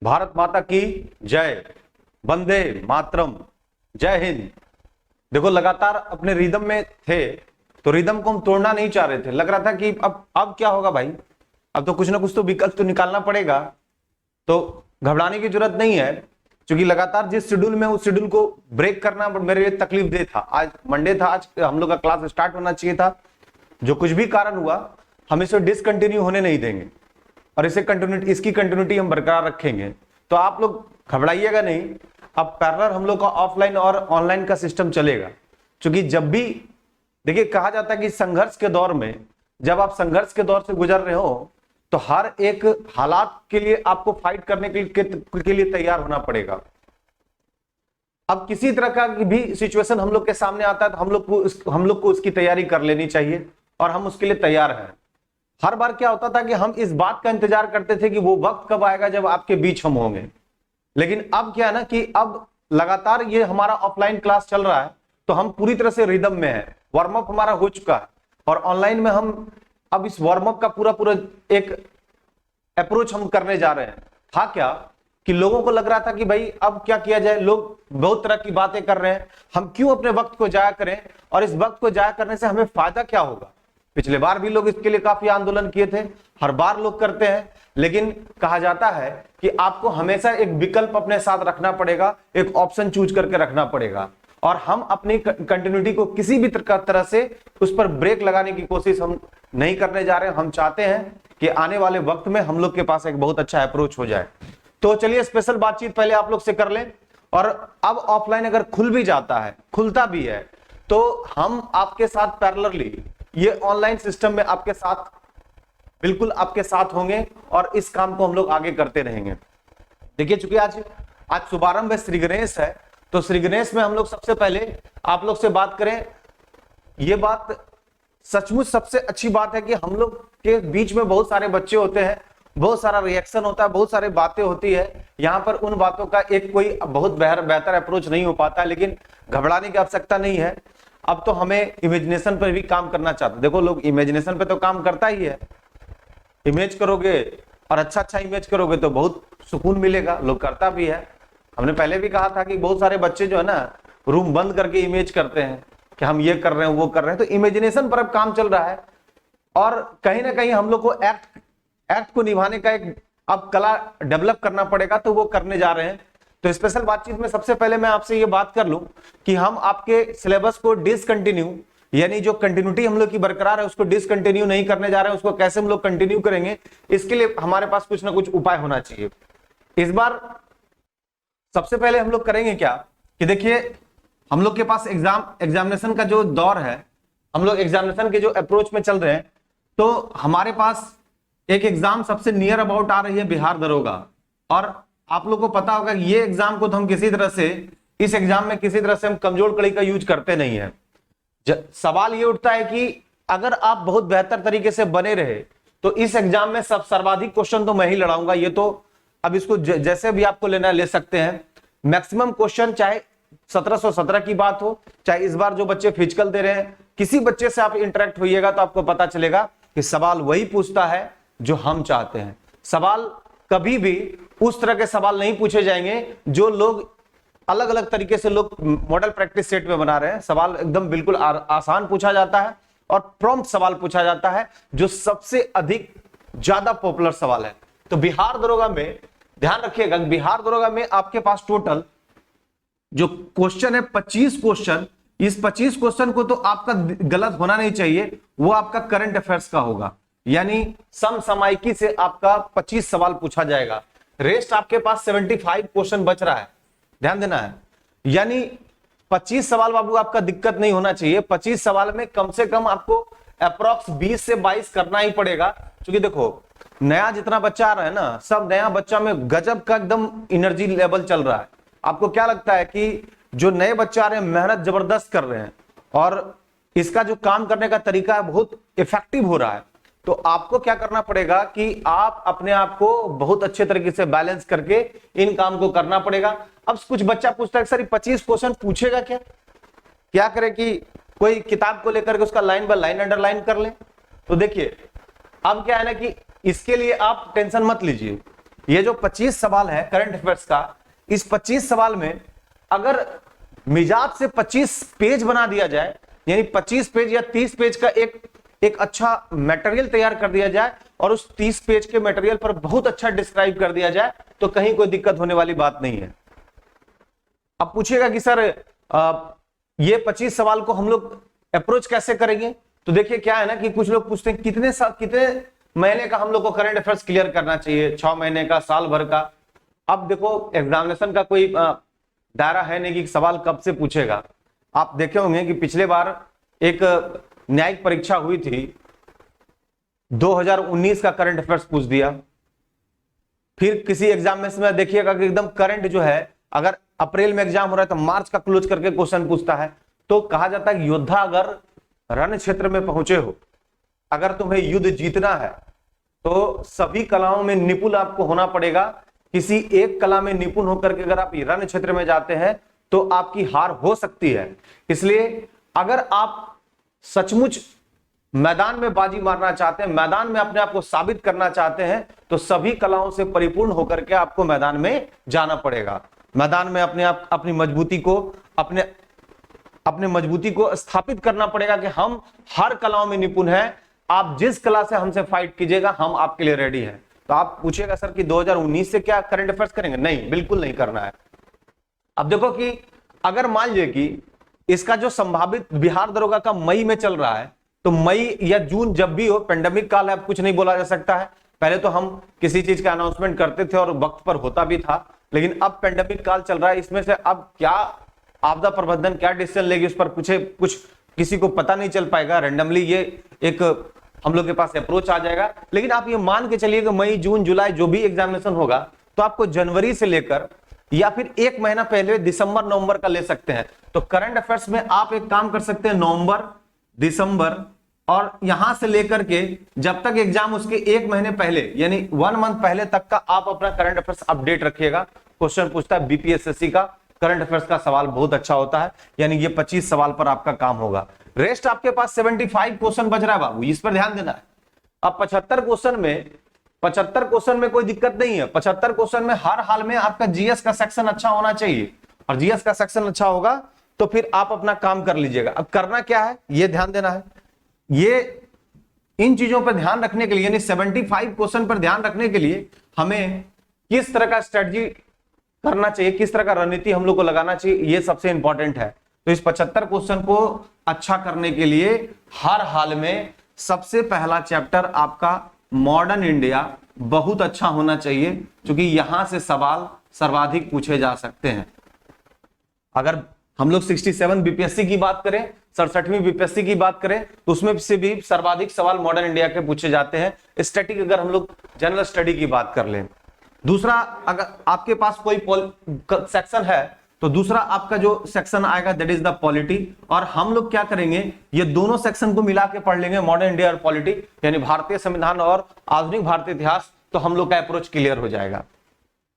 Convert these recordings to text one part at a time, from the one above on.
भारत माता की जय, वंदे मातरम, जय हिंद। देखो लगातार अपने रिदम में थे, तो रिदम को हम तोड़ना नहीं चाह रहे थे। लग रहा था कि अब क्या होगा भाई, अब तो कुछ ना कुछ तो विकल्प तो निकालना पड़ेगा। तो घबराने की जरूरत नहीं है, क्योंकि लगातार जिस शेड्यूल में उस शेड्यूल को ब्रेक करना मेरे लिए तकलीफ दे था। आज मंडे था, आज हम लोग का क्लास स्टार्ट होना चाहिए था। जो कुछ भी कारण हुआ, हम इसे डिसकंटिन्यू होने नहीं देंगे और इसकी कंटिन्यूटी हम बरकरार रखेंगे। तो आप लोग घबराइएगा नहीं। अब पैरेलल हम लोग का ऑफलाइन और ऑनलाइन का सिस्टम चलेगा, क्योंकि जब भी देखिए कहा जाता है कि संघर्ष के दौर में, जब आप संघर्ष के दौर से गुजर रहे हो, तो हर एक हालात के लिए आपको फाइट करने के लिए तैयार होना पड़ेगा। अब किसी तरह का भी सिचुएशन हम लोग के सामने आता है, तो हम लोग को उसकी तैयारी कर लेनी चाहिए और हम उसके लिए तैयार हैं। हर बार क्या होता था कि हम इस बात का इंतजार करते थे कि वो वक्त कब आएगा जब आपके बीच हम होंगे। लेकिन अब क्या है ना कि अब लगातार ये हमारा ऑफलाइन क्लास चल रहा है, तो हम पूरी तरह से रिदम में है। वार्म अप हमारा हो चुका है और ऑनलाइन में हम अब इस वार्म अप का पूरा एक अप्रोच हम करने जा रहे हैं। था क्या कि लोगों को लग रहा था कि भाई अब क्या किया जाए, लोग बहुत तरह की बातें कर रहे हैं, हम क्यों अपने वक्त को जाया करें और इस वक्त को जाया करने से हमें फायदा क्या होगा। पिछले बार भी लोग इसके लिए काफी आंदोलन किए थे, हर बार लोग करते हैं। लेकिन कहा जाता है कि आपको हमेशा एक विकल्प अपने साथ रखना पड़ेगा, एक ऑप्शन चूज करके रखना पड़ेगा। और हम अपनी कंटिन्यूटी को किसी भी तरह से उस पर ब्रेक लगाने की कोशिश हम नहीं करने जा रहे हैं। हम चाहते हैं कि आने वाले वक्त में हम लोग के पास एक बहुत अच्छा अप्रोच हो जाए। तो चलिए स्पेशल बातचीत पहले आप लोग से कर लें। और अब ऑफलाइन अगर खुल भी जाता है, खुलता भी है, तो हम आपके साथ पैरेलली ये ऑनलाइन सिस्टम में आपके साथ, बिल्कुल आपके साथ होंगे और इस काम को हम लोग आगे करते रहेंगे। देखिए चूंकि आज शुभारंभ है, श्री गणेश है, तो श्री गणेश में हम लोग सबसे पहले आप लोग से बात करें। ये बात सचमुच सबसे अच्छी बात है कि हम लोग के बीच में बहुत सारे बच्चे होते हैं, बहुत सारा रिएक्शन होता है, बहुत सारी बातें होती है। यहाँ पर उन बातों का एक कोई बहुत बेहतर अप्रोच नहीं हो पाता, लेकिन घबराने की आवश्यकता नहीं है। अब तो हमें इमेजिनेशन पर भी काम करना चाहते हैं। देखो लोग इमेजिनेशन पे तो काम करता ही है, इमेज करोगे और अच्छा इमेज करोगे तो बहुत सुकून मिलेगा, लोग करता भी है। हमने पहले भी कहा था कि बहुत सारे बच्चे जो है ना रूम बंद करके इमेज करते हैं कि हम ये कर रहे हैं वो कर रहे हैं। तो इमेजिनेशन पर अब काम चल रहा है और कहीं ना कहीं हम लोग को एक्ट को निभाने का एक अब कला डेवलप करना पड़ेगा, तो वो करने जा रहे हैं। तो स्पेशल बातचीत में सबसे पहले मैं आपसे ये बात कर लूं कि हम आपके सिलेबस को डिसकंटिन्यू, यानी जो कंटिन्यूटी हम लोग की बरकरार है उसको डिसकंटिन्यू नहीं करने जा रहे हैं। उसको कैसे हम लोग कंटिन्यू करेंगे, इसके लिए हमारे पास कुछ ना कुछ उपाय होना चाहिए। इस बार सबसे पहले हम लोग करेंगे क्या कि देखिए हम लोग के पास एग्जामिनेशन का जो दौर है, हम लोग एग्जामिनेशन के जो अप्रोच में चल रहे हैं, तो हमारे पास एक एग्जाम सबसे नियर अबाउट आ रही है, बिहार दरोगा। और आप लोग को पता होगा कि ये एग्जाम को तो हम किसी तरह से, इस एग्जाम में किसी तरह से हम कमजोर कड़ी का यूज करते नहीं है। सवाल ये उठता है कि अगर आप बहुत बेहतर तरीके से बने रहे तो इस एग्जाम में सर्वाधिक क्वेश्चन तो मैं ही लड़ाऊंगा। ये तो अब इसको जैसे भी आपको लेना ले सकते हैं। मैक्सिमम क्वेश्चन चाहे 1717 की बात हो, चाहे इस बार जो बच्चे फिजिकल दे रहे हैं, किसी बच्चे से आप इंटरेक्ट होइएगा तो आपको पता चलेगा कि सवाल वही पूछता है जो हम चाहते हैं। सवाल कभी भी उस तरह के सवाल नहीं पूछे जाएंगे जो लोग अलग अलग तरीके से लोग मॉडल प्रैक्टिस सेट में बना रहे हैं। सवाल एकदम बिल्कुल आसान पूछा जाता है और प्रॉम्प्ट सवाल पूछा जाता है, जो सबसे अधिक ज्यादा पॉपुलर सवाल है। तो बिहार दरोगा में ध्यान रखिएगा, बिहार दरोगा में आपके पास टोटल जो क्वेश्चन है 25 क्वेश्चन। इस 25 क्वेश्चन को तो आपका गलत होना नहीं चाहिए, वो आपका करंट अफेयर्स का होगा, यानी समसामयिकी से आपका 25 सवाल पूछा जाएगा। रेस्ट आपके पास 75 क्वेश्चन बच रहा है, ध्यान देना है। यानी 25 सवाल बाबू आपका दिक्कत नहीं होना चाहिए। 25 सवाल में कम से कम आपको अप्रोक्स 20 से 22 करना ही पड़ेगा, क्योंकि देखो नया जितना बच्चा आ रहा है ना, सब नया बच्चा में गजब का एकदम एनर्जी लेवल चल रहा है। आपको क्या लगता है कि जो नए बच्चे आ रहे हैं मेहनत जबरदस्त कर रहे हैं और इसका जो काम करने का तरीका है बहुत इफेक्टिव हो रहा है। तो आपको क्या करना पड़ेगा कि आप अपने आप को बहुत अच्छे तरीके से बैलेंस करके इन काम को करना पड़ेगा। अब कुछ बच्चा पूछता है सर 25 क्वेश्चन पूछेगा क्या करे कि कोई किताब को लेकर के उसका लाइन बाय लाइन अंडरलाइन कर ले। तो देखिए अब क्या है ना कि इसके लिए आप टेंशन मत लीजिए, ये जो 25 सवाल है करंट अफेयर्स का, इस 25 सवाल में अगर मिजाज से 25 पेज बना दिया जाए, यानी 25 पेज या 30 पेज का एक अच्छा मटेरियल तैयार कर दिया जाए और उस 30 पेज के मटेरियल पर बहुत अच्छा डिस्क्राइब कर दिया जाए, तो कहीं कोई दिक्कत होने वाली बात नहीं है। अब पूछिएगा कि सर ये 25 सवाल को हम लोग अप्रोच कैसे करेंगे? तो देखिए क्या है ना कि कुछ लोग पूछते हैं कितने महीने का हम लोग को करंट अफेयर्स क्लियर करना चाहिए, 6 महीने का, साल भर का। अब देखो एग्जामिनेशन का कोई दायरा है नहीं कि सवाल कब से पूछेगा। आप देखे होंगे कि पिछले बार एक न्यायिक परीक्षा हुई थी, 2019 का करंट अफेयर्स पूछ दिया। फिर किसी एग्जामिनेशन में देखिएगा कि एकदम करंट जो है, अगर अप्रैल में एग्जाम हो रहा है तो मार्च का क्लोज करके क्वेश्चन पूछता है। तो कहा जाता है कि योद्धा अगर रण क्षेत्र में पहुंचे हो, अगर तुम्हें युद्ध जीतना है तो सभी कलाओं में निपुण आपको होना पड़ेगा। किसी एक कला में निपुण होकर के अगर आप रण क्षेत्र में जाते हैं तो आपकी हार हो सकती है। इसलिए अगर आप सचमुच मैदान में बाजी मारना चाहते हैं, मैदान में अपने आप को साबित करना चाहते हैं, तो सभी कलाओं से परिपूर्ण होकर के आपको मैदान में जाना पड़ेगा। मैदान में अपनी मजबूती को अपने मजबूती को स्थापित करना पड़ेगा कि हम हर कलाओं में निपुण हैं। आप जिस कला से हमसे फाइट कीजिएगा, हम आपके लिए रेडी हैं। तो आप पूछिएगा सर कि 2019 से क्या करंट अफेयर्स करेंगे? नहीं, बिल्कुल नहीं करना है। अब देखो कि अगर मान लीजिए कि इसका जो संभावित बिहार दरोगा का मई में चल रहा है, तो मई या जून जब भी हो, पेंडेमिक काल है, अब कुछ नहीं बोला जा सकता है। पहले तो हम किसी चीज का अनाउंसमेंट करते थे और वक्त पर होता भी था, लेकिन अब पेंडेमिक काल चल रहा है। इसमें से अब क्या आपदा प्रबंधन क्या डिसीजन लेगी उस पर कुछ किसी को पता नहीं चल पाएगा। रैंडमली ये एक हम लोग के पास अप्रोच आ जाएगा। लेकिन आप ये मान के चलिए कि मई, जून, जुलाई जो भी एग्जामिनेशन होगा, तो आपको जनवरी से लेकर या फिर एक महीना पहले दिसंबर, नवंबर का ले सकते हैं। तो करंट अफेयर्स में आप एक काम कर सकते हैं, नवंबर, दिसंबर और यहां से लेकर के जब तक एग्जाम उसके एक महीने पहले यानी 1 मंथ पहले तक का आप अपना करंट अफेयर्स अपडेट रखिएगा। क्वेश्चन पूछता है बीपीएसएससी का, करंट अफेयर्स का सवाल बहुत अच्छा होता है, यानी ये 25 सवाल पर आपका काम होगा। रेस्ट आपके पास 75 क्वेश्चन बच रहा है बाबू, इस पर ध्यान देना है। अब 75 क्वेश्चन में कोई दिक्कत नहीं है। 75 क्वेश्चन में हर हाल में आपका जीएस का सेक्शन अच्छा होना चाहिए, और जीएस का सेक्शन अच्छा होगा तो फिर आप अपना काम कर लीजिएगा। अब करना क्या है ये ध्यान देना है। ये इन चीजों पर ध्यान रखने के लिए, यानी 75 क्वेश्चन पर ध्यान रखने के लिए हमें किस तरह का स्ट्रेटजी करना चाहिए, किस तरह का रणनीति हम लोग को लगाना चाहिए, ये सबसे इंपॉर्टेंट है। तो इस 75 क्वेश्चन को अच्छा करने के लिए हर हाल में सबसे पहला चैप्टर आपका मॉडर्न इंडिया बहुत अच्छा होना चाहिए, क्योंकि यहां से सवाल सर्वाधिक पूछे जा सकते हैं। अगर हम लोग 67 बीपीएससी की बात करें, 67वीं बीपीएससी की बात करें, तो उसमें से भी सर्वाधिक सवाल मॉडर्न इंडिया के पूछे जाते हैं। स्टैटिक अगर हम लोग जनरल स्टडी की बात कर लें। दूसरा, अगर आपके पास कोई सेक्शन है तो दूसरा आपका जो सेक्शन आएगा दैट इज द पॉलिटी। और हम लोग क्या करेंगे, ये दोनों सेक्शन को मिला के पढ़ लेंगे, मॉडर्न इंडिया और पॉलिटी, यानी भारतीय संविधान और आधुनिक भारतीय इतिहास। तो हम लोग का अप्रोच क्लियर हो जाएगा।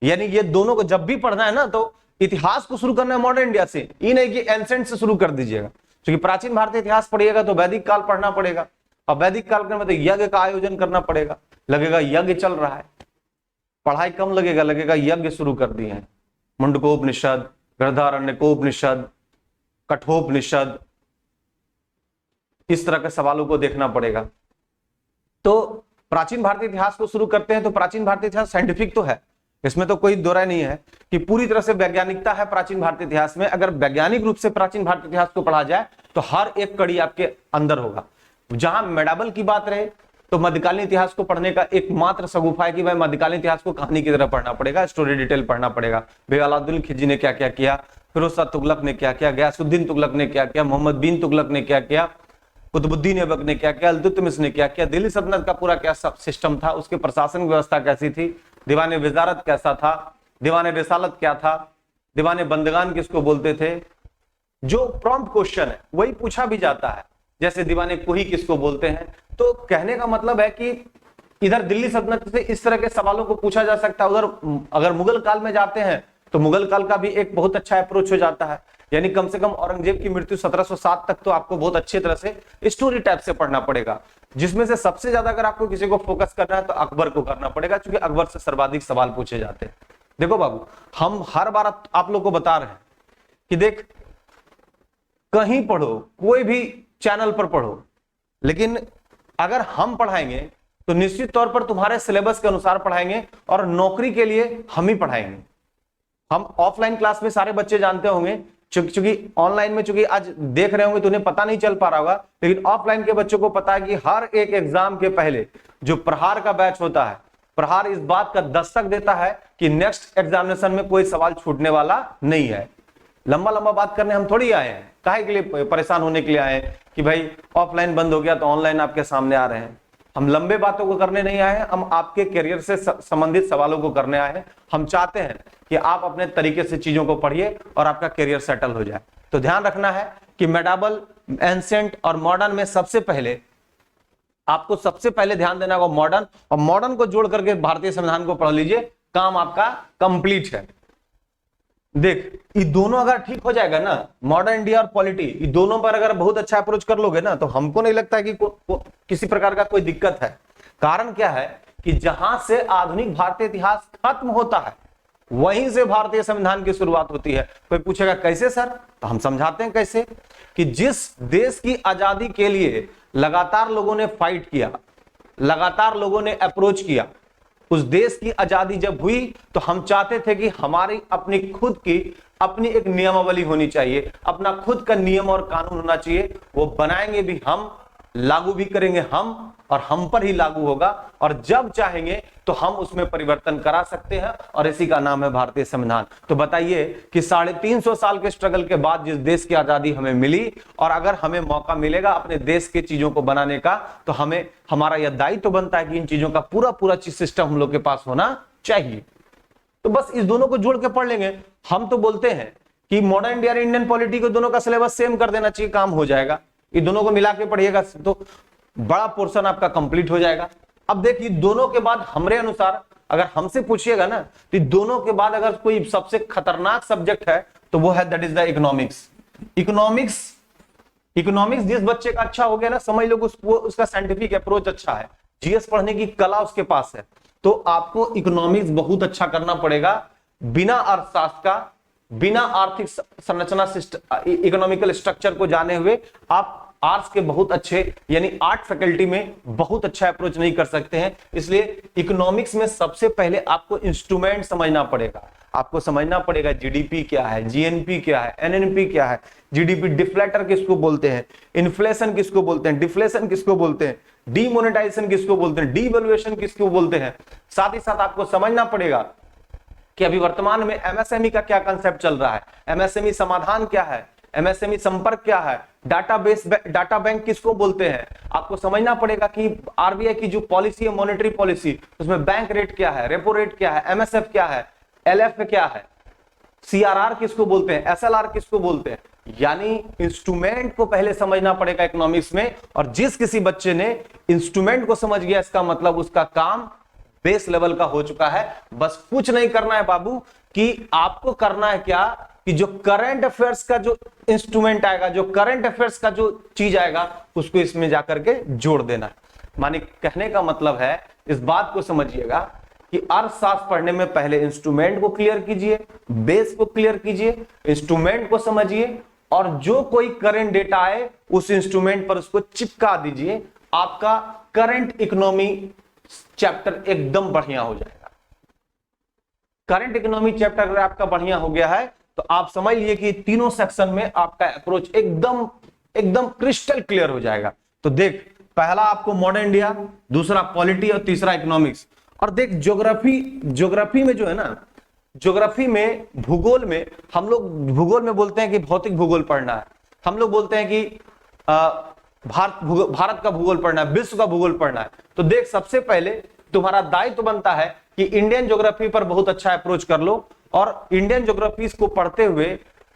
यानी ये दोनों को जब भी पढ़ना है ना, तो इतिहास को शुरू करना है मॉडर्न इंडिया से, ये नहीं कि एंसेंट से शुरू कर दीजिएगा। क्योंकि प्राचीन भारतीय इतिहास पढ़िएगा तो वैदिक काल पढ़ना पड़ेगा, और वैदिक काल के मतलब यज्ञ का आयोजन करना पड़ेगा। लगेगा यज्ञ चल रहा है, पढ़ाई कम लगेगा, लगेगा यज्ञ शुरू कर दिए हैं। मुंडकोपनिषद, बृहदारण्यकोपनिषद, कठोपनिषद, इस तरह के सवालों को देखना पड़ेगा। तो प्राचीन भारतीय इतिहास को शुरू करते हैं। तो प्राचीन भारतीय इतिहास साइंटिफिक तो है, इसमें तो कोई दो राय नहीं है कि पूरी तरह से वैज्ञानिकता है प्राचीन भारतीय इतिहास में। अगर वैज्ञानिक रूप से प्राचीन भारतीय इतिहास को पढ़ा जाए तो हर एक कड़ी आपके अंदर होगा। जहां मेडाबल की बात रहे तो मध्यकालीन इतिहास को पढ़ने का एकमात्र सगुफा है कि भाई मध्यकालीन इतिहास को कहानी की तरह पढ़ना पड़ेगा, स्टोरी डिटेल पढ़ना पड़ेगा। अलाउद्दीन खिलजी ने क्या क्या किया, फिरोज शाह तुगलक ने क्या किया, गयासुद्दीन तुगलक ने क्या किया, मोहम्मद बिन तुगलक ने क्या किया, कुतुबुद्दीन ऐबक ने क्या किया, इल्तुतमिश ने क्या किया, दिल्ली सल्तनत का पूरा क्या सिस्टम था, उसकी प्रशासन व्यवस्था कैसी थी, दीवान वजारत कैसा था, दीवान रिसालत क्या था, दीवान बंदगान किसको बोलते थे। जो प्रॉम्प्ट क्वेश्चन है वही पूछा भी जाता है, जैसे दीवाने कोही किसको बोलते हैं। तो कहने का मतलब है कि इधर दिल्ली सल्तनत से इस तरह के सवालों को पूछा जा सकता है। उधर अगर मुगल काल में जाते हैं तो मुगल काल का भी एक बहुत अच्छा अप्रोच हो जाता है। यानी कम से कम औरंगजेब की मृत्यु 1707 तक तो आपको बहुत अच्छी तरह से स्टोरी टाइप से पढ़ना पड़ेगा, जिसमें से सबसे ज्यादा अगर आपको किसी को फोकस करना है तो अकबर को करना पड़ेगा, क्योंकि अकबर से सर्वाधिक सवाल पूछे जाते हैं। देखो बाबू, हम हर बार आप लोग को बता रहे हैं कि देख, कहीं पढ़ो, कोई भी चैनल पर पढ़ो, लेकिन अगर हम पढ़ाएंगे तो निश्चित तौर पर तुम्हारे सिलेबस के अनुसार पढ़ाएंगे और नौकरी के लिए हम ही पढ़ाएंगे। हम ऑफलाइन क्लास में सारे बच्चे जानते होंगे, चूंकि ऑनलाइन में चूंकि आज देख रहे होंगे तो उन्हें पता नहीं चल पा रहा होगा, लेकिन ऑफलाइन के बच्चों को पता है कि हर एक एग्जाम के पहले जो प्रहार का बैच होता है, प्रहार इस बात का दस्तक देता है कि नेक्स्ट एग्जामिनेशन में कोई सवाल छूटने वाला नहीं है। लंबा लंबा बात करने हम थोड़ी आए हैं, काहे के लिए परेशान होने के लिए आए हैं कि भाई ऑफलाइन बंद हो गया तो ऑनलाइन आपके सामने आ रहे हैं। हम लंबे बातों को करने नहीं आए हैं, हम आपके करियर से संबंधित सवालों को करने आए हैं। हम चाहते हैं कि आप अपने तरीके से चीजों को पढ़िए और आपका करियर सेटल हो जाए। तो ध्यान रखना है कि मेडाबल, एंसेंट और मॉडर्न में सबसे पहले आपको ध्यान देना होगा मॉडर्न, और मॉडर्न को जोड़ करके भारतीय संविधान को पढ़ लीजिए, काम आपका कंप्लीट है। देख, ये दोनों अगर ठीक हो जाएगा ना, मॉडर्न इंडिया और पॉलिटी, ये दोनों पर अगर बहुत अच्छा अप्रोच कर लोगे ना, तो हमको नहीं लगता है कि किसी प्रकार का कोई दिक्कत है। कारण क्या है कि जहां से आधुनिक भारतीय इतिहास खत्म होता है, वहीं से भारतीय संविधान की शुरुआत होती है। कोई पूछेगा कैसे सर, तो हम समझाते हैं कैसे, कि जिस देश की आजादी के लिए लगातार लोगों ने फाइट किया, लगातार लोगों ने अप्रोच किया, उस देश की आजादी जब हुई तो हम चाहते थे कि हमारी अपनी खुद की अपनी एक नियमावली होनी चाहिए, अपना खुद का नियम और कानून होना चाहिए। वो बनाएंगे भी हम, लागू भी करेंगे हम, और हम पर ही लागू होगा, और जब चाहेंगे तो हम उसमें परिवर्तन करा सकते हैं, और इसी का नाम है भारतीय संविधान। तो बताइए कि 350 साल के स्ट्रगल के बाद जिस देश की आजादी हमें मिली, और अगर हमें मौका मिलेगा अपने देश के चीजों को बनाने का, तो हमें, हमारा यह दायित्व तो बनता है कि इन चीजों का पूरा पूरा सिस्टम हम लोग के पास होना चाहिए। तो बस इस दोनों को जोड़ के पढ़ लेंगे। हम तो बोलते हैं कि मॉडर्न इंडिया और इंडियन पॉलिटी को दोनों का सिलेबस सेम कर देना चाहिए, काम हो जाएगा। ये दोनों को मिला के पढ़िएगा तो बड़ा पोर्शन आपका कंप्लीट हो जाएगा। अब देखिए, दोनों के बाद हमारे अनुसार अगर हमसे पूछिएगा ना, तो दोनों के बाद अगर कोई सबसे खतरनाक सब्जेक्ट है तो वो है that is the economics. Economics जिस बच्चे का अच्छा हो गया ना, समझ लो उसका साइंटिफिक अप्रोच अच्छा है, जीएस पढ़ने की कला उसके पास है, तो आपको इकोनॉमिक्स बहुत अच्छा करना पड़ेगा। बिना अर्थशास्त्र का, बिना आर्थिक संरचना, इकोनॉमिकल स्ट्रक्चर को जाने हुए आप आर्ट्स के बहुत अच्छे, यानी आर्ट फैकल्टी में बहुत अच्छा अप्रोच नहीं कर सकते हैं। इसलिए इकोनॉमिक्स में सबसे पहले आपको इंस्ट्रूमेंट समझना पड़ेगा। आपको समझना पड़ेगा जीडीपी क्या है, जीएनपी क्या है, एनएनपी क्या है, जीडीपी डिफ्लेटर किसको बोलते हैं, इन्फ्लेशन किसको बोलते हैं, डिफ्लेशन किसको बोलते हैं, डीमोनेटाइजेशन किसको बोलते हैं, डीवैल्यूएशन किसको बोलते हैं। साथ ही साथ आपको समझना पड़ेगा कि अभी वर्तमान में एमएसएमई का क्या कंसेप्ट चल रहा है, एमएसएमई समाधान क्या है, एमएसएमई संपर्क क्या है, डाटा बैंक किसको बोलते हैं। आपको समझना पड़ेगा कि आरबीआई की जो पॉलिसी है, मॉनेटरी पॉलिसी, उसमें बैंक रेट क्या है, रेपो रेट क्या है, एमएसएफ क्या है, एलएफ क्या है, सीआरआर किसको बोलते हैं, एसएलआर किसको बोलते हैं। यानी इंस्ट्रूमेंट को पहले समझना पड़ेगा इकोनॉमिक्स में, और जिस किसी बच्चे ने इंस्ट्रूमेंट को समझ गया, इसका मतलब उसका काम बेस लेवल का हो चुका है। बस कुछ नहीं करना है बाबू, कि आपको करना है क्या, कि जो करंट अफेयर्स का जो इंस्ट्रूमेंट आएगा, जो करंट अफेयर्स का जो चीज आएगा, उसको इसमें जाकर के जोड़ देना है। माने कहने का मतलब है, इस बात को समझिएगा कि अर्थशास्त्र पढ़ने में पहले इंस्ट्रूमेंट को क्लियर कीजिए, बेस को क्लियर कीजिए, इंस्ट्रूमेंट को समझिए, और जो कोई करंट डेटा आए उस इंस्ट्रूमेंट पर उसको चिपका दीजिए। आपका करंट इकोनॉमी चैप्टर एकदम बढ़िया हो जाएगा। करंट इकोनॉमी चैप्टर अगर आपका बढ़िया हो गया है तो आप समझ लीजिए कि तीनों सेक्शन में आपका अप्रोच एकदम क्रिस्टल क्लियर हो जाएगा। तो देख, पहला आपको मॉडर्न इंडिया, दूसरा पॉलिटी और तीसरा इकोनॉमिक्स। और देख, ज्योग्राफी में जो है ना, ज्योग्राफी में, भूगोल में, हम लोग भूगोल में बोलते हैं कि भौतिक भूगोल पढ़ना है, हम लोग बोलते हैं कि भारत का भूगोल पढ़ना है, विश्व का भूगोल पढ़ना है। तो देख, सबसे पहले तुम्हारा दायित्व बनता है कि इंडियन ज्योग्राफी पर बहुत अच्छा अप्रोच कर लो, और इंडियन ज्योग्राफी को पढ़ते हुए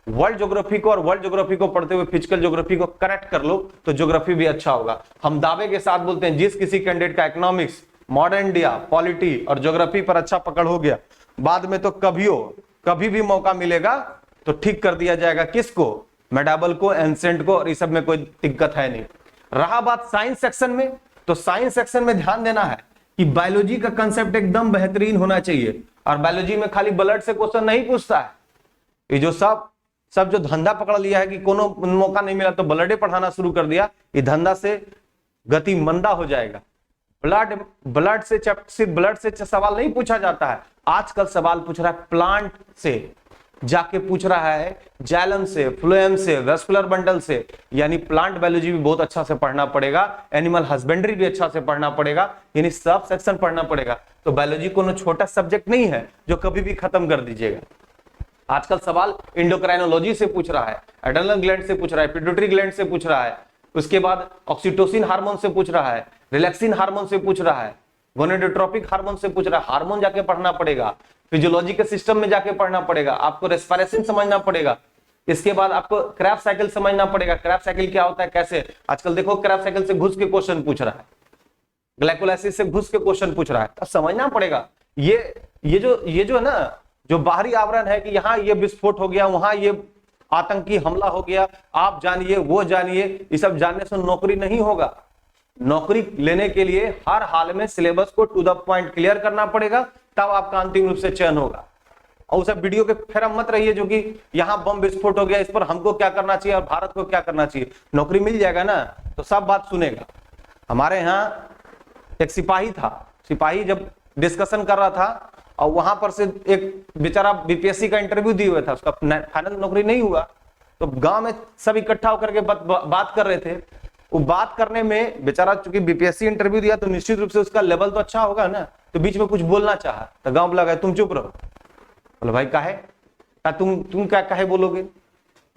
वर्ल्ड ज्योग्राफी को, और वर्ल्ड ज्योग्राफी को पढ़ते हुए फिजिकल ज्योग्राफी को कनेक्ट कर लो, तो ज्योग्राफी भी अच्छा होगा। हम दावे के साथ बोलते हैं, जिस किसी कैंडिडेट का इकोनॉमिक्स, मॉडर्न इंडिया, पॉलिटी और ज्योग्राफी पर अच्छा पकड़ हो गया, बाद में तो कभी भी मौका मिलेगा तो ठीक कर दिया जाएगा किसको, मेटाबॉल को, एंसेंट को, और इस सब में कोई दिक्कत है नहीं। रहा बात साइंस सेक्शन में, तो साइंस सेक्शन में ध्यान देना है कि बायोलॉजी का कंसेप्ट एकदम बेहतरीन होना चाहिए, और बायोलॉजी में खाली ब्लड से क्वेश्चन नहीं पूछता है। ये जो सब जो धंधा पकड़ लिया है कि कोनो मौका नहीं मिला तो ब्लडे पढ़ाना शुरू कर दिया, ये धंधा से गति मंदा हो जाएगा। ब्लड से सिर्फ ब्लड से सवाल नहीं पूछा जाता है, आजकल सवाल पूछ रहा है प्लांट से, जाके पूछ रहा है जाइलम से, फ्लोएम से, वेस्कुलर बंडल से। यानी प्लांट बायोलॉजी भी बहुत अच्छा से पढ़ना पड़ेगा, एनिमल हस्बेंड्री भी अच्छा से पढ़ना पड़ेगा, यानी सब सेक्शन पढ़ना पड़ेगा। तो बायोलॉजी कोनो छोटा सब्जेक्ट नहीं है जो कभी भी खत्म कर दीजिएगा। आजकल सवाल इंडोक्राइनोलॉजी से पूछ रहा है, एड्रेनल ग्लैंड से पूछ रहा है, पिट्यूटरी ग्लैंड से पूछ रहा है, उसके बाद ऑक्सीटोसिन हार्मोन से पूछ रहा है, रिलैक्सिन हार्मोन से पूछ रहा है, गोनेडोट्रोपिक हार्मोन से पूछ रहा है। हार्मोन जाके पढ़ना पड़ेगा, फिजियोलॉजी के सिस्टम में जाके पढ़ना पड़ेगा, आपको रेस्पिरेशन समझना पड़ेगा, इसके बाद आपको क्रैब साइकिल समझना पड़ेगा। क्रैब साइकिल क्या होता है, कैसे, आजकल देखो क्रैब साइकिल से घुस के क्वेश्चन पूछ रहा है, ग्लाइकोलाइसिस से घुस के क्वेश्चन पूछ रहा है, तो समझना पड़ेगा। ये जो है ना, जो बाहरी आवरण है कि यहाँ ये विस्फोट हो गया, वहां ये आतंकी हमला हो गया, आप जानिए वो जानिए, ये सब जानने से नौकरी नहीं होगा। नौकरी लेने के लिए हर हाल में सिलेबस को टू द पॉइंट क्लियर करना पड़ेगा, तब आपका अंतिम रूप से चयन होगा। और सब वीडियो के फिर हम मत रहिए जो कि यहाँ बम विस्फोट हो गया, इस पर हमको क्या करना चाहिए और भारत को क्या करना चाहिए। नौकरी मिल जाएगा ना तो सब बात सुनेगा। हमारे यहाँ एक सिपाही था, सिपाही जब डिस्कशन कर रहा था और वहां पर से एक बेचारा बीपीएससी का इंटरव्यू दिए हुए था, उसका फाइनल नौकरी नहीं हुआ, तो गांव में सब इकट्ठा होकर के बात कर रहे थे। वो बात करने में बेचारा चूंकि बीपीएससी इंटरव्यू दिया तो निश्चित रूप से उसका लेवल तो अच्छा होगा ना, तो बीच में कुछ बोलना चाहा तो गांव लगा तुम चुप रहो। बोले भाई काहे, तुम क्या काहे बोलोगे,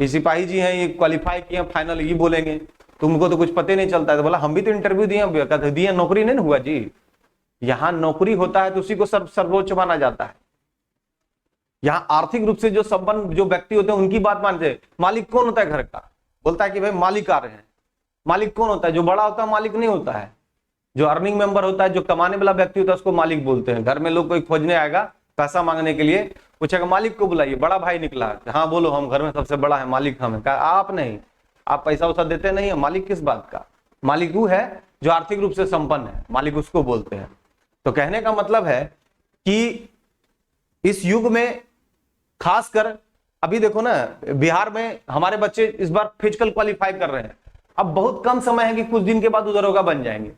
ये सिपाही जी हैं, ये क्वालिफाई किए फाइनल, ये बोलेंगे, तुमको तो कुछ पता नहीं चलता है। तो बोला हम भी तो इंटरव्यू दिए, नौकरी नहीं हुआ जी। यहां नौकरी होता है तो उसी को सर्वोच्च माना जाता है। यहां आर्थिक रूप से जो संपन्न जो व्यक्ति होते हैं उनकी बात मानते हैं। मालिक कौन होता है घर का, बोलता है कि भाई मालिक आ रहे हैं। मालिक कौन होता है, जो बड़ा होता है मालिक नहीं होता है, जो अर्निंग मेंबर होता है, जो कमाने वाला व्यक्ति होता है उसको मालिक बोलते हैं। घर में लोग कोई खोजने आएगा पैसा मांगने के लिए, पूछेगा मालिक को बुलाइए, बड़ा भाई निकला, हाँ बोलो हम घर में सबसे बड़ा है, मालिक हम है। कहा आप नहीं, आप पैसा वैसा देते नहीं है, मालिक किस बात का, मालिक वो है जो आर्थिक रूप से संपन्न है, मालिक उसको बोलते हैं। तो कहने का मतलब है कि इस युग में खासकर अभी देखो ना, बिहार में हमारे बच्चे इस बार फिजिकल क्वालिफाई कर रहे हैं। अब बहुत कम समय है कि कुछ दिन के बाद वो दरोगा बन जाएंगे।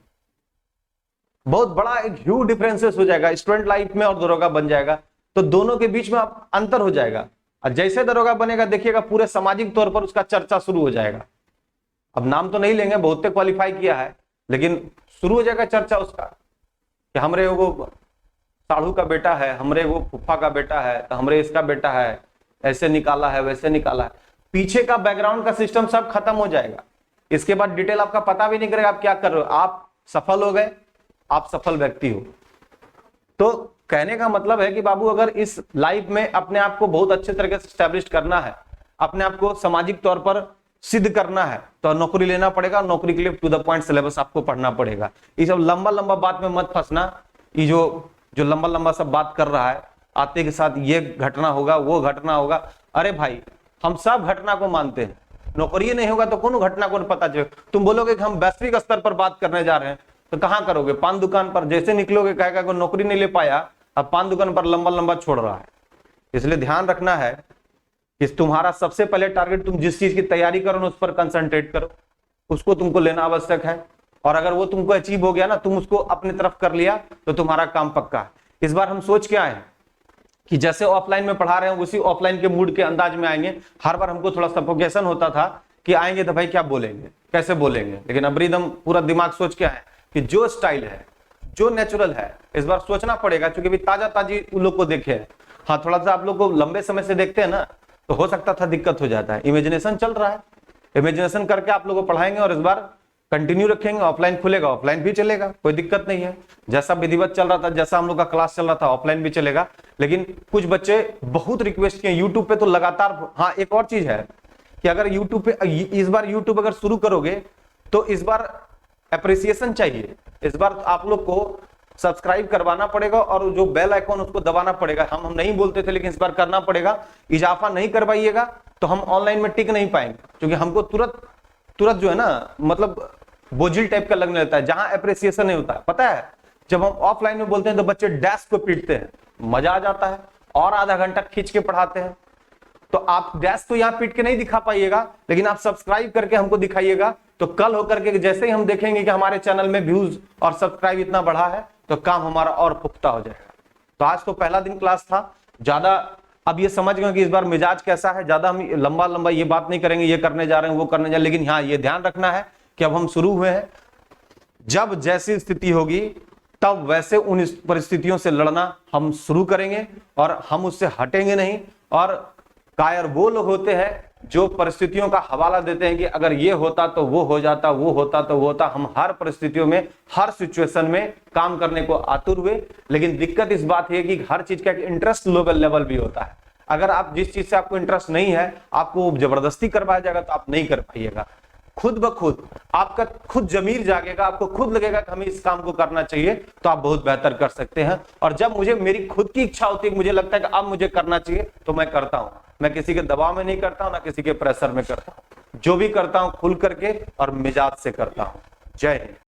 बहुत बड़ा एक ह्यूज डिफरेंसेस हो जाएगा स्टूडेंट लाइफ में और दरोगा बन जाएगा, तो दोनों के बीच में अब अंतर हो जाएगा। और जैसे दरोगा बनेगा देखिएगा पूरे सामाजिक तौर पर उसका चर्चा शुरू हो जाएगा। अब नाम तो नहीं लेंगे, बहुत क्वालिफाई किया है, लेकिन शुरू हो जाएगा चर्चा उसका कि हमरे वो साढ़ू का बेटा है, हमरे वो फुफ्फा का बेटा है, तो हमरे इसका बेटा है, ऐसे निकाला है वैसे निकाला है। पीछे का बैकग्राउंड का सिस्टम सब खत्म हो जाएगा। इसके बाद डिटेल आपका पता भी नहीं करेगा आप क्या कर रहे हो, आप सफल हो गए, आप सफल व्यक्ति हो। तो कहने का मतलब है कि बाबू अगर इस लाइफ में अपने आप को बहुत अच्छे तरीके से स्टैब्लिश करना है, अपने आप को सामाजिक तौर पर सिद्ध करना है, तो नौकरी लेना पड़ेगा। नौकरी के लिए टू द पॉइंट सिलेबस आपको पढ़ना पड़ेगा। ये सब लंबा लंबा बात में मत फंसना। ये जो लंबा लंबा सब बात कर रहा है, आते के साथ ये घटना होगा वो घटना होगा, अरे भाई हम सब घटना को मानते हैं, नौकरी नहीं होगा तो कौन घटना को पता चले। तुम बोलोगे कि हम वैश्विक स्तर पर बात करने जा रहे हैं, तो कहां करोगे, पान दुकान पर जैसे निकलोगे कहेगा कि नौकरी नहीं ले पाया, अब पान दुकान पर लंबा लंबा छोड़ रहा है। इसलिए ध्यान रखना है कि तुम्हारा सबसे पहले टारगेट, तुम जिस चीज की तैयारी करो ना उस पर कंसंट्रेट करो, उसको तुमको लेना आवश्यक है। और अगर वो तुमको अचीव हो गया ना, तुम उसको अपनी तरफ कर लिया, तो तुम्हारा काम पक्का है। इस बार हम सोच के आए हैं कि जैसे ऑफलाइन में पढ़ा रहे हैं उसी ऑफलाइन के मूड के अंदाज में आएंगे। हर बार हमको थोड़ा सफोकेशन होता था कि आएंगे तो भाई क्या बोलेंगे, कैसे बोलेंगे, लेकिन अब एकदम पूरा दिमाग सोच के आए कि जो स्टाइल है, जो नेचुरल है, इस बार सोचना पड़ेगा, क्योंकि भी ताजा ताजी उन लोग को देखे हैं। हाँ, थोड़ा सा आप लोग को लंबे समय से देखते हैं ना, तो हो सकता था दिक्कत हो जाता है। इमेजिनेशन चल रहा है, इमेजिनेशन करके आप लोग को पढ़ाएंगे और इस बार कंटिन्यू रखेंगे। ऑफलाइन खुलेगा, ऑफलाइन भी चलेगा, कोई दिक्कत नहीं है। जैसा विधिवत चल रहा था, जैसा हम लोग का क्लास चल रहा था, ऑफलाइन भी चलेगा। लेकिन कुछ बच्चे बहुत रिक्वेस्ट किए यूट्यूब पे, तो लगातार। हाँ, एक और चीज है कि अगर यूट्यूब पे इस बार यूट्यूब अगर शुरू करोगे तो इस बार अप्रिसिएशन चाहिए। इस बार आप लोग को सब्सक्राइब करवाना पड़ेगा और जो बेल आइकॉन उसको दबाना पड़ेगा। हम नहीं बोलते थे लेकिन इस बार करना पड़ेगा। इजाफा नहीं करवाइएगा तो हम ऑनलाइन में टिक नहीं पाएंगे, क्योंकि हमको तुरंत जो है ना, मतलब बोझिल टाइप का लगने लगता है, जहां अप्रिसिएशन नहीं होता है। पता है, जब हम ऑफलाइन में बोलते हैं तो बच्चे डेस्क को पीटते हैं, मजा आ जाता है, और आधा घंटा खींच के पढ़ाते हैं। तो आप डेस्क तो यहाँ पीट के नहीं दिखा पाइएगा, लेकिन आप सब्सक्राइब करके हमको दिखाइएगा, तो कल होकर के जैसे ही हम देखेंगे कि हमारे चैनल में व्यूज और सब्सक्राइब इतना बढ़ा है, तो काम हमारा और पुख्ता हो जाएगा। तो आज तो पहला दिन क्लास था, ज्यादा अब ये समझ गए कि इस बार मिजाज कैसा है, ज्यादा हम लंबा ये बात नहीं करेंगे, ये करने जा रहे हैं वो करने जा रहे हैं, लेकिन हाँ ये ध्यान रखना है कि अब हम शुरू हुए हैं, जब जैसी स्थिति होगी तब वैसे उन परिस्थितियों से लड़ना हम शुरू करेंगे और हम उससे हटेंगे नहीं। और कायर वो लोग होते हैं जो परिस्थितियों का हवाला देते हैं कि अगर ये होता तो वो हो जाता, वो होता तो वो होता। हम हर परिस्थितियों में, हर सिचुएशन में काम करने को आतुर हुए, लेकिन दिक्कत इस बात है कि हर चीज का एक इंटरेस्ट लेवल भी होता है। अगर आप जिस चीज से आपको इंटरेस्ट नहीं है, आपको जबरदस्ती करवाया जाएगा तो आप नहीं कर पाइएगा। खुद ब खुद आपका खुद जमीर जागेगा, आपको खुद लगेगा कि हमें इस काम को करना चाहिए, तो आप बहुत बेहतर कर सकते हैं। और जब मुझे मेरी खुद की इच्छा होती है, मुझे लगता है कि अब मुझे करना चाहिए, तो मैं करता हूं। मैं किसी के दबाव में नहीं करता हूं, ना किसी के प्रेशर में करता हूं। जो भी करता हूं खुल करके और मिजाज से करता हूं। जय हिंद।